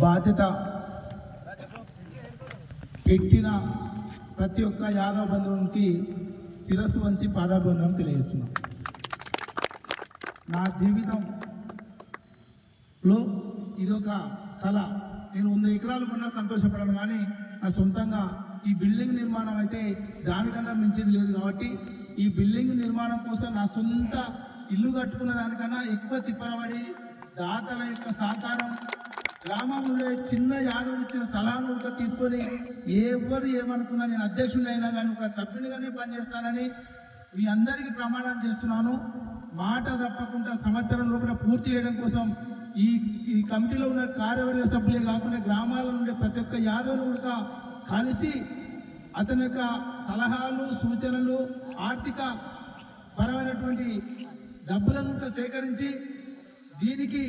బాధ్యత పెట్టిన ప్రతి ఒక్క యాదవ బంధువునికి శిరస్సు వంచి పాదాభివందనం తెలియజేస్తున్నాం. నా జీవితంలో ఇదొక కళ. నేను 100 ఎకరాలు కొన్నా సంతోషపడను, కానీ నా సొంతంగా ఈ బిల్డింగ్ నిర్మాణం అయితే దానికన్నా మించింది లేదు. కాబట్టి ఈ బిల్డింగ్ నిర్మాణం కోసం నా సొంత ఇల్లు కట్టుకున్న దానికన్నా ఎక్కువ తిప్పలబడి దాతల యొక్క సహకారం, గ్రామంలో చిన్న యాదవులు ఇచ్చిన సలహాను ఒక తీసుకొని ఎవరు ఏమనుకున్నా నేను అధ్యక్షుడిని అయినా కానీ ఒక సభ్యునిగానే పనిచేస్తానని మీ అందరికీ ప్రమాణం చేస్తున్నాను. మాట తప్పకుండా సంవత్సరం లోపల పూర్తి చేయడం కోసం ఈ కమిటీలో ఉన్న కార్యవర్గ సభ్యులే కాకుండా గ్రామాల నుండి ప్రతి ఒక్క యాదవులు కూడా కలిసి అతని యొక్క సలహాలు, సూచనలు, ఆర్థిక పరమైనటువంటి డబ్బులను కూడా సేకరించి దీనికి,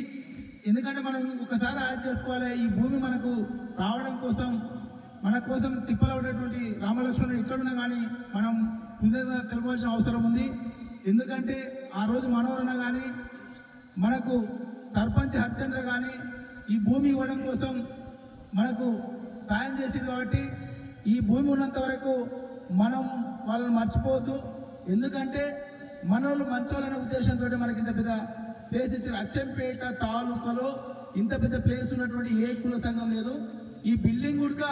ఎందుకంటే మనం ఒకసారి యాడ్ చేసుకోవాలి, ఈ భూమి మనకు రావడం కోసం మన కోసం తిప్పలబడేటువంటి రామలక్ష్మణుడు ఎక్కడున్నా కానీ మనం ముందుగా తెలపాల్సిన అవసరం ఉంది. ఎందుకంటే ఆ రోజు మనోరణ కానీ మనకు సర్పంచ్ హరిచంద్ర కానీ ఈ భూమి ఇవ్వడం కోసం మనకు సాయం చేసింది. కాబట్టి ఈ భూమి ఉన్నంత వరకు మనం వాళ్ళని మర్చిపోవద్దు. ఎందుకంటే మనోళ్ళు మంచోళ్ళనే ఉద్దేశంతో మనకి ఇంత పెద్ద ప్లేస్ ఇచ్చారు. అచ్చంపేట తాలూకాలో ఇంత పెద్ద ప్లేస్ ఉన్నటువంటి ఏ కుల సంఘం లేదు. ఈ బిల్డింగ్ కూడా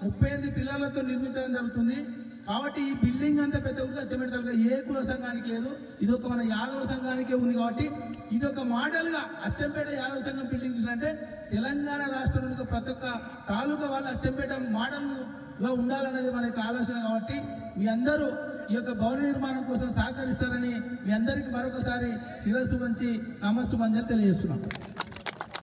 38 పిల్లలతో నిర్మించడం జరుగుతుంది. కాబట్టి ఈ బిల్డింగ్ అంత పెద్ద అచ్చంపేట తాలూకా ఏ కుల సంఘానికి లేదు. ఇది ఒక మన యాదవ సంఘానికే ఉంది. కాబట్టి ఇది ఒక మోడల్గా అచ్చంపేట యాదవ సంఘం బిల్డింగ్ చూసినట్టే తెలంగాణ రాష్ట్రంలో ప్రతి ఒక్క తాలూకా వాళ్ళు అచ్చంపేట మోడల్గా ఉండాలనేది మన యొక్క ఆలోచన. కాబట్టి మీ అందరూ ఈ యొక్క భవన నిర్మాణం కోసం సహకరిస్తారని మీ అందరికీ మరొకసారి శిరస్సు వంచి నమస్సు మంజలు తెలియజేస్తున్నాం.